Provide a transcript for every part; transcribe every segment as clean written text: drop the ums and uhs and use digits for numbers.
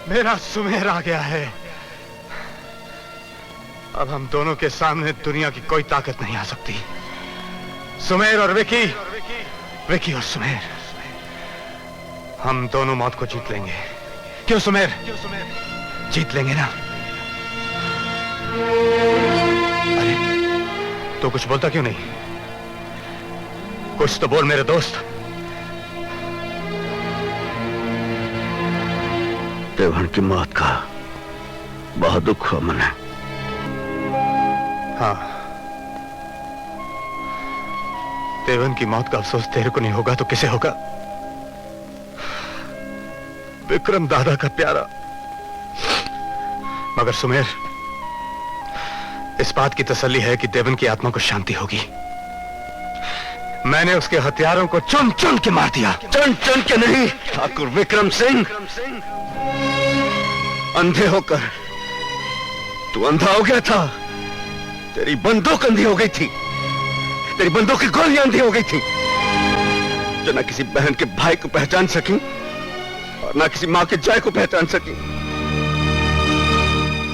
मेरा सुमेर आ गया है। अब हम दोनों के सामने दुनिया की कोई ताकत नहीं आ सकती। सुमेर और विकी, विकी और सुमेर, हम दोनों मौत को जीत लेंगे। क्यों सुमेर? जीत लेंगे ना? अरे तो कुछ बोलता क्यों नहीं? कुछ तो बोल मेरे दोस्त। देवन की मौत का बहुत दुख हुआ मने। हाँ, देवन की मौत का अफसोस तेरे को नहीं होगा तो किसे होगा? विक्रम दादा का प्यारा। मगर सुमेर, इस बात की तसल्ली है कि देवन की आत्मा को शांति होगी। मैंने उसके हथियारों को चुन चुन के मार दिया। चुन चुन के नहीं ठाकुर विक्रम सिंह, अंधे होकर तू अंधा हो गया था। तेरी बंदूक अंधी हो गई थी, तेरी बंदूक की गोलियां अंधी हो गई थी, जो ना किसी बहन के भाई को पहचान सकी और ना किसी मां के जाय को पहचान सकी।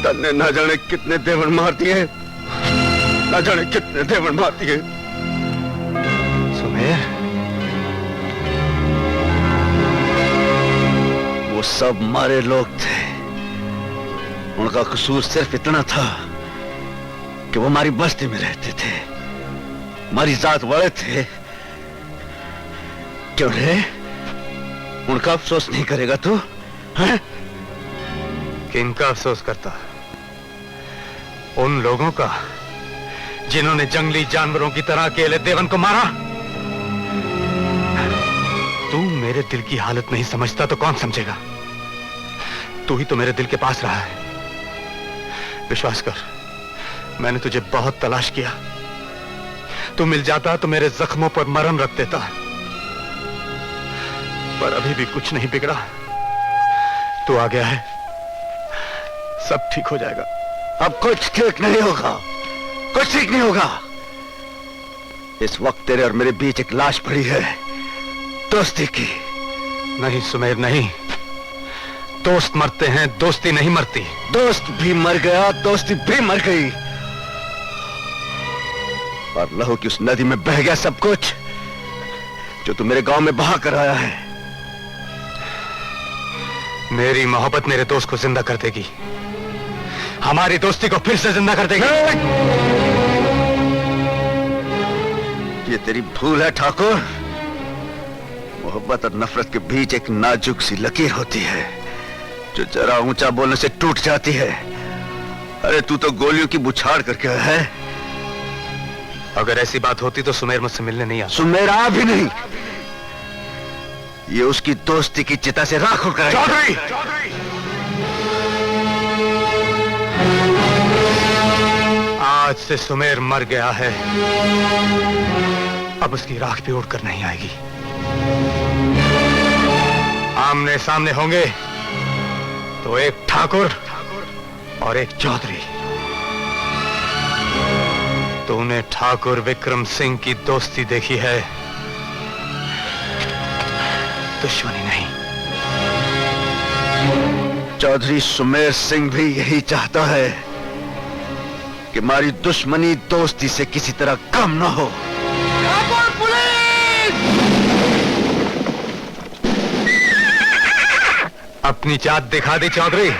तन्ने ना जाने कितने देवर मार दिए, ना जाने कितने देवर मार दिए। सुमेर, वो सब मारे लोग थे। उनका कसूर सिर्फ इतना था कि वो हमारी बस्ती में रहते थे, हमारी जात वाले थे। क्यों रे? उनका अफसोस नहीं करेगा तू? हैं? किनका अफसोस करता? उन लोगों का जिन्होंने जंगली जानवरों की तरह अकेले देवन को मारा। तू मेरे दिल की हालत नहीं समझता तो कौन समझेगा? तू ही तो मेरे दिल के पास रहा है। विश्वास कर, मैंने तुझे बहुत तलाश किया। तू मिल जाता तो मेरे जख्मों पर मरहम रख देता, पर अभी भी कुछ नहीं बिगड़ा। तू आ गया है, सब ठीक हो जाएगा। अब कुछ ठीक नहीं होगा, कुछ ठीक नहीं होगा। इस वक्त तेरे और मेरे बीच एक लाश पड़ी है, दोस्ती की। नहीं सुमेर, नहीं। दोस्त मरते हैं, दोस्ती नहीं मरती। दोस्त भी मर गया, दोस्ती भी मर गई, और लहू की उस नदी में बह गया सब कुछ जो तू मेरे गांव में बहा कर आया है। मेरी मोहब्बत मेरे दोस्त को जिंदा कर देगी, हमारी दोस्ती को फिर से जिंदा कर देगी। ये तेरी भूल है ठाकुर। मोहब्बत और नफरत के बीच एक नाजुक सी लकीर होती है जो जरा ऊंचा बोलने से टूट जाती है। अरे तू तो गोलियों की बुछाड़ करके आया है। अगर ऐसी बात होती तो सुमेर मुझसे मिलने नहीं आता। सुमेर आ भी नहीं, ये उसकी दोस्ती की चिता से राख होकर चौधरी, आज से सुमेर मर गया है। अब उसकी राख भी उड़कर नहीं आएगी। आमने सामने होंगे तो एक ठाकुर और एक चौधरी। तूने ठाकुर विक्रम सिंह की दोस्ती देखी है, दुश्मनी नहीं। चौधरी सुमेर सिंह भी यही चाहता है कि हमारी दुश्मनी दोस्ती से किसी तरह कम ना हो। ठाकुर पुलिस! अपनी जात दिखा दी चौधरी,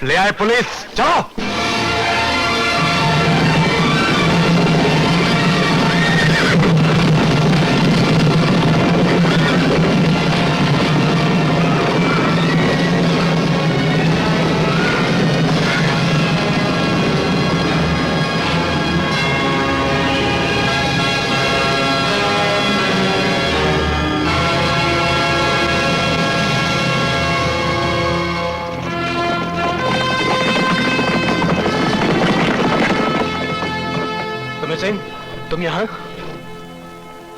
ले आए पुलिस, चलो। सिंह, तुम यहाँ?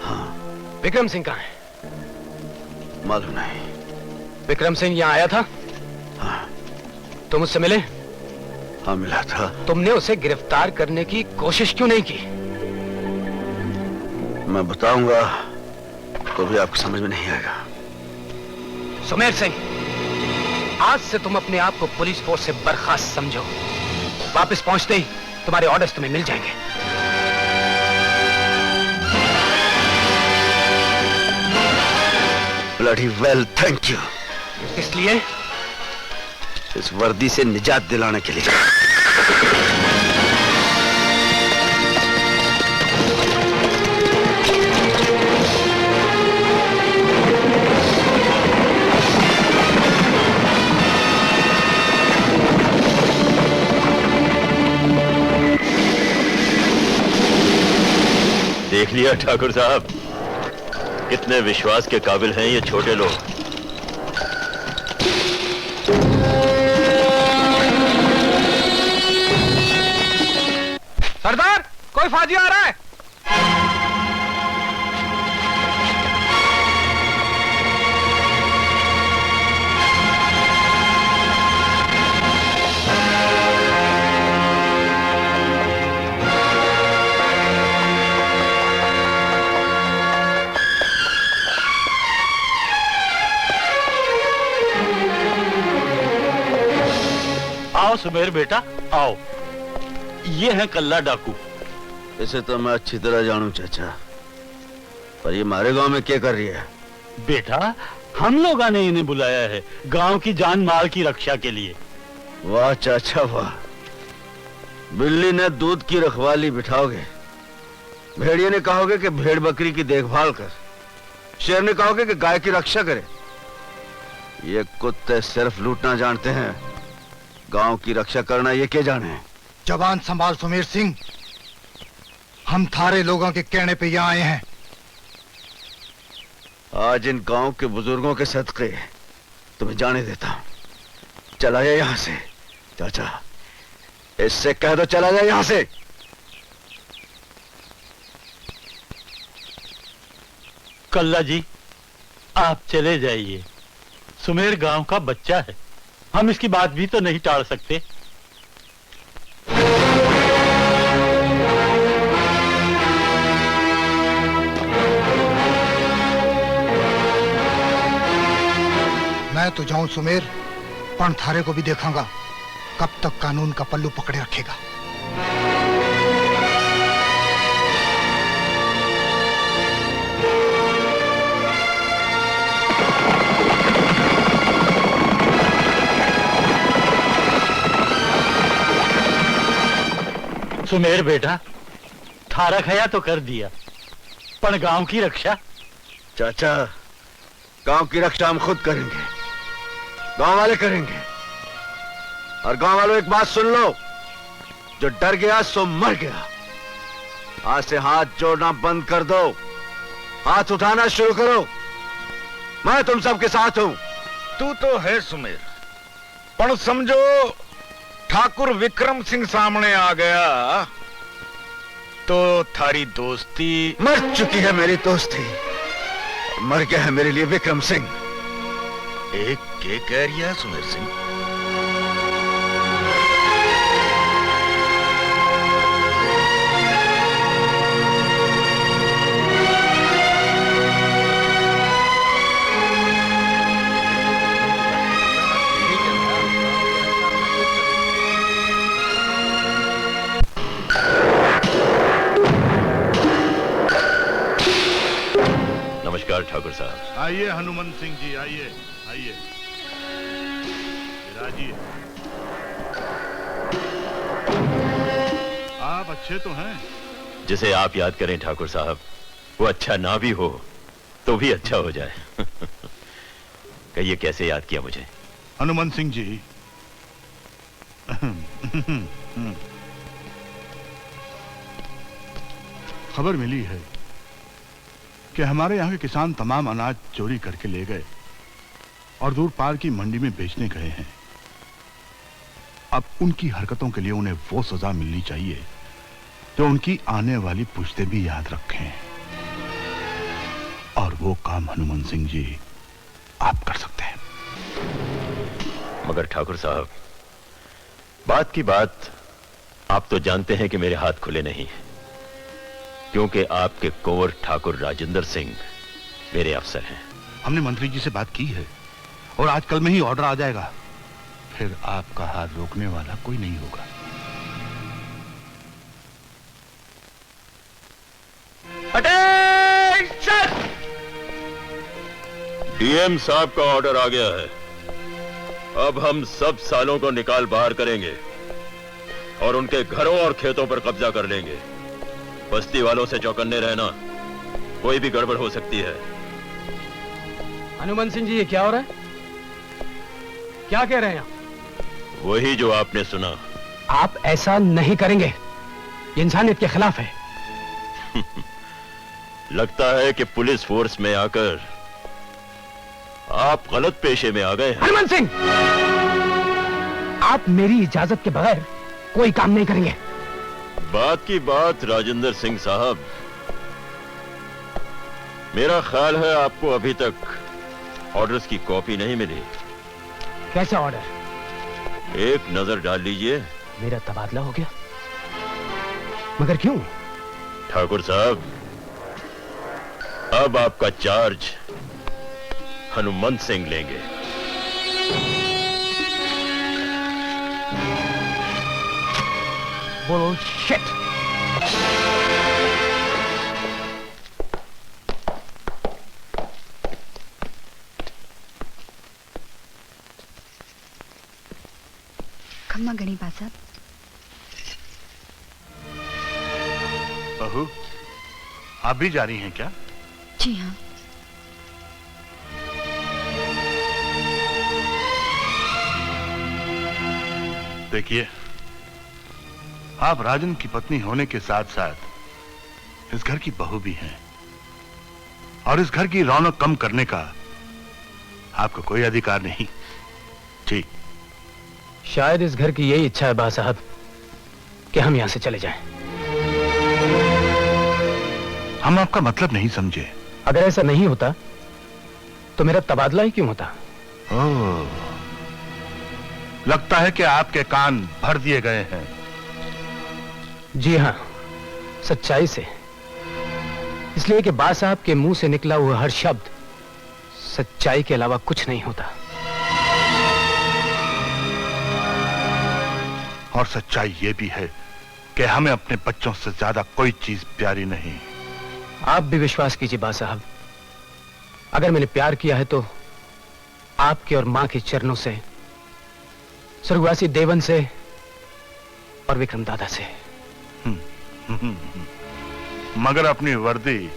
हाँ। विक्रम सिंह कहाँ है? मालूम नहीं। विक्रम सिंह यहाँ आया था? हाँ। तुम उससे मिले? हाँ, मिला था। तुमने उसे गिरफ्तार करने की कोशिश क्यों नहीं की? मैं बताऊंगा तो भी आपको समझ में नहीं आएगा। सुमेर सिंह, आज से तुम अपने आप को पुलिस फोर्स से बर्खास्त समझो। वापस पहुंचते ही तुम्हारे ऑर्डर्स तुम्हें मिल जाएंगे। Bloody well, thank you. इसलिए इस वर्दी से निजात दिलाने के लिए। देख लिया ठाकुर साहब, कितने विश्वास के काबिल हैं ये छोटे लोग। सरदार, कोई फौजी आ रहा है। आओ सुमेर बेटा, आओ। ये है कल्ला डाकू। इसे तो मैं अच्छी तरह जानूं चाचा, पर ये हमारे गांव में क्या कर रही है? बेटा, हम लोगों ने इन्हें बुलाया है गांव की जान माल की रक्षा के लिए। वाह चाचा वाह। बिल्ली ने दूध की रखवाली बिठाओगे, भेड़िए ने कहोगे कि भेड़ बकरी की देखभाल कर, शेर ने कहोगे कि गाय की रक्षा करे। ये कुत्ते सिर्फ लूटना जानते हैं, गांव की रक्षा करना ये क्या जाने। जवान संभाल सुमेर सिंह, हम थारे लोगों के कहने पे यहाँ आए हैं। आज इन गांव के बुजुर्गों के सदके तुम्हें जाने देता हूं। चला जाए यहां से चाचा, इससे कह दो चला जाए यहां से। कल्ला जी, आप चले जाइए। सुमेर गांव का बच्चा है, हम इसकी बात भी तो नहीं टाल सकते। मैं तो जाऊं सुमेर, पण थारे को भी देखांगा कब तक कानून का पल्लू पकड़े रखेगा। सुमेर बेटा, थारा खया तो कर दिया, पर गांव की रक्षा? चाचा, गांव की रक्षा हम खुद करेंगे, गांव वाले करेंगे। और गांव वालों एक बात सुन लो, जो डर गया सो मर गया। आज से हाथ जोड़ना बंद कर दो, हाथ उठाना शुरू करो। मैं तुम सबके साथ हूं। तू तो है सुमेर, पर समझो ठाकुर विक्रम सिंह सामने आ गया तो थारी दोस्ती मर चुकी है मेरी दोस्ती, मर गया है मेरे लिए विक्रम सिंह। एक के कह रही है सुमेर सिंह? नमस्कार ठाकुर साहब। आइए हनुमान सिंह जी, आइए आइए, राजी। आप अच्छे तो हैं? जिसे आप याद करें ठाकुर साहब, वो अच्छा ना भी हो तो भी अच्छा हो जाए। कहिए कैसे याद किया मुझे? हनुमान सिंह जी, खबर मिली है कि हमारे यहाँ के किसान तमाम अनाज चोरी करके ले गए और दूर पार की मंडी में बेचने गए हैं। अब उनकी हरकतों के लिए उन्हें वो सजा मिलनी चाहिए जो उनकी आने वाली पुश्तें भी याद रखें। और वो काम हनुमान सिंह जी आप कर सकते हैं। मगर ठाकुर साहब, बात की बात, आप तो जानते हैं कि मेरे हाथ खुले नहीं हैं, क्योंकि आपके कुंवर ठाकुर राजेंद्र सिंह मेरे अफसर हैं। हमने मंत्री जी से बात की है और आज कल में ही ऑर्डर आ जाएगा। फिर आपका हाथ रोकने वाला कोई नहीं होगा। डीएम साहब का ऑर्डर आ गया है। अब हम सब सालों को निकाल बाहर करेंगे और उनके घरों और खेतों पर कब्जा कर लेंगे। बस्ती वालों से चौकन्ने रहना, कोई भी गड़बड़ हो सकती है। हनुमान सिंह जी, ये क्या हो रहा है? क्या कह रहे हैं आप? वही जो आपने सुना। आप ऐसा नहीं करेंगे, ये इंसानियत के खिलाफ है। लगता है कि पुलिस फोर्स में आकर आप गलत पेशे में आ गए हैं। हनुमान सिंह, आप मेरी इजाजत के बगैर कोई काम नहीं करेंगे। बात की बात राजेंद्र सिंह साहब, मेरा ख्याल है आपको अभी तक ऑर्डर्स की कॉपी नहीं मिली। कैसा ऑर्डर? एक नजर डाल लीजिए। मेरा तबादला हो गया? मगर क्यों? ठाकुर साहब, अब आपका चार्ज हनुमंत सिंह लेंगे। बुलशिट। खम्मा गणी बासा। बहू, आप भी जा रही हैं क्या? जी हाँ। देखिए, आप राजन की पत्नी होने के साथ साथ इस घर की बहू भी हैं, और इस घर की रौनक कम करने का आपको कोई अधिकार नहीं। जी। शायद इस घर की यही इच्छा है बा साहब कि हम यहां से चले जाएं। हम आपका मतलब नहीं समझे। अगर ऐसा नहीं होता तो मेरा तबादला ही क्यों होता? ओह, लगता है कि आपके कान भर दिए गए हैं। जी हां, सच्चाई से। इसलिए कि बा साहब के मुंह से निकला हुआ हर शब्द सच्चाई के अलावा कुछ नहीं होता। और सच्चाई यह भी है कि हमें अपने बच्चों से ज्यादा कोई चीज प्यारी नहीं। आप भी विश्वास कीजिए बा साहब, अगर मैंने प्यार किया है तो आपके और मां के चरणों से, स्वर्गवासी देवन से और विक्रम दादा से। मगर अपनी वर्दी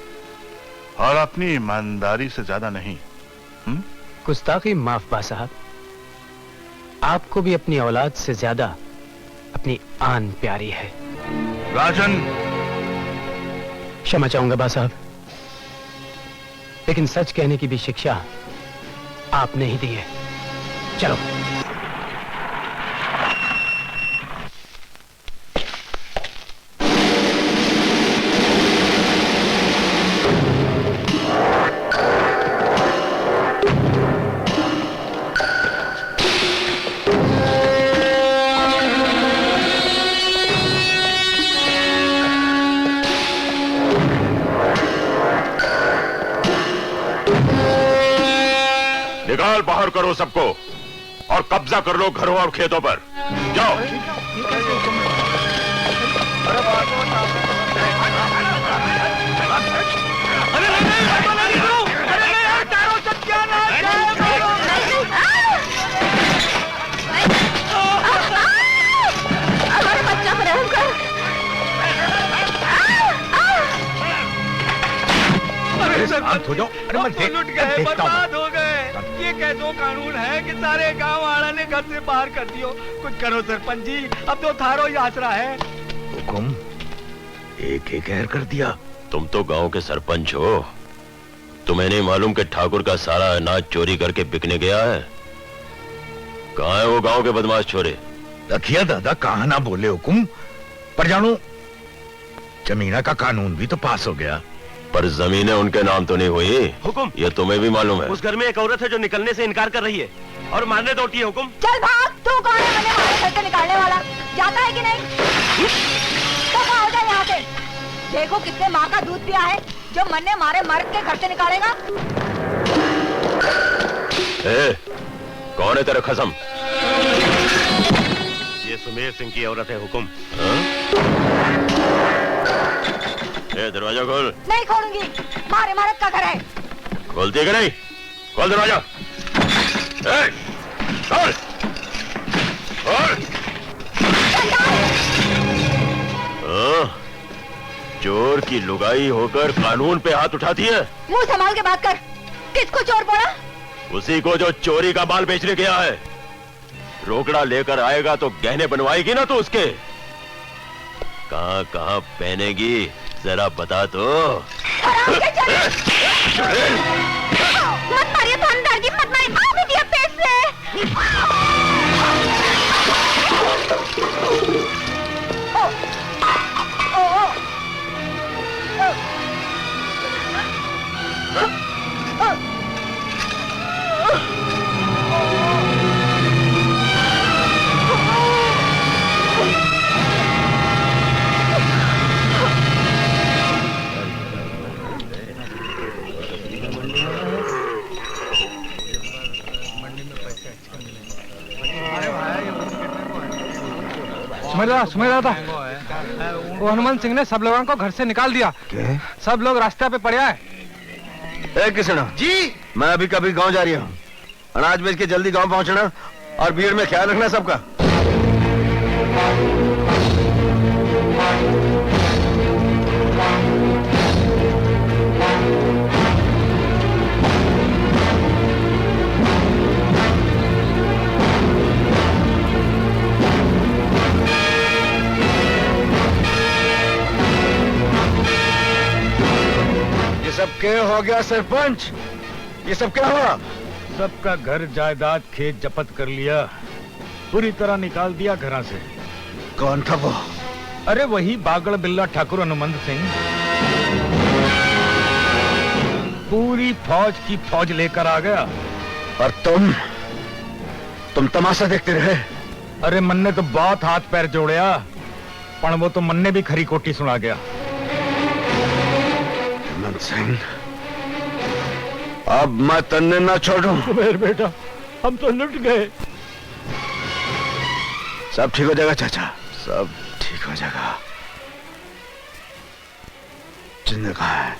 और अपनी ईमानदारी से ज्यादा नहीं। गुस्ताखी माफ बा साहब, आपको भी अपनी औलाद से ज्यादा अपनी आन प्यारी है। राजन, क्षमा चाहूंगा बा साहब, लेकिन सच कहने की भी शिक्षा आपने ही दी है। चलो। निकाल बाहर करो सबको और कब्जा कर लो घरों और खेतों पर। जाओ। हमारे बच्चा पर रहम कर। शांत हो जाओ। अरे मैं लुट गए, बर्बाद हो गए। ये कैसो कानून है कि सारे गांव वाला ने घर से बाहर कर दियो। कुछ करो सरपंच जी, अब तो थारो ही आसरा है। हुकुम एक एक कहर कर दिया। तुम तो गांव के सरपंच हो, तुम्हें नहीं मालूम कि ठाकुर का सारा अनाज चोरी करके बिकने गया है? कहां है वो गांव के बदमाश छोरे? रखिया दादा, कहा ना बोले हुकुम। पर जानो, जमीना का कानून भी तो पास हो गया। पर जमीनें उनके नाम तो नहीं हुई। हुकुम, ये तुम्हें भी मालूम है। उस घर में एक औरत है जो निकलने से इनकार कर रही है और मारने दौड़ती है। हुकुम, चल भाग। तू कौन है मैंने हमारे घर से निकालने वाला? जाता है कि नहीं? तो हो जाए यहाँ से। देखो किसने माँ का दूध पिया है जो मरने मारे मर्द के घर से निकालेगा। कौन है तेरा खसम? ये सुमेर सिंह की औरत है, हुकुम। ए, दरवाजा खोल। नहीं खोलूंगी, मार इमारत का घर है। खोलती है कि नहीं? खोल दरवाजा। ए, खोल। खोल। चोर की लुगाई होकर कानून पे हाथ उठाती है। मुंह संभाल के बात कर। किसको चोर बोला? उसी को जो चोरी का माल बेचने गया है। रोकड़ा लेकर आएगा तो गहने बनवाएगी ना, तो उसके कहां कहां पहनेगी जरा बता तो। मत मारिए, तो अंदर की मत मारिए, आओ दिया पेट से। सुमेरा था। वो हनुमंत सिंह ने सब लोगों को घर से निकाल दिया। सब लोग रास्ते पे पड़े हैं। ए किसना जी, मैं अभी कभी गांव जा रही हूँ। अनाज बेच के जल्दी गांव पहुंचना और भीड़ में ख्याल रखना सबका। सब क्या हो गया सरपंच? ये सब क्या हुआ? सबका घर जायदाद खेत जब्त कर लिया, पूरी तरह निकाल दिया घरा से। कौन था वो? अरे वही बागड़ बिल्ला ठाकुर हनुमंत सिंह। पूरी फौज की फौज लेकर आ गया। और तुम तमाशा देखते रहे? अरे मन ने तो बहुत हाथ पैर जोड़या, पर वो तो मन ने भी खरी कोटी सुना गया। सिंह, अब मैं तन्ने ना छोड़ूं। मेरे बेटा, हम तो लुट गए। सब ठीक हो जाएगा चाचा, सब ठीक हो जाएगा। जिंदा कहाँ है?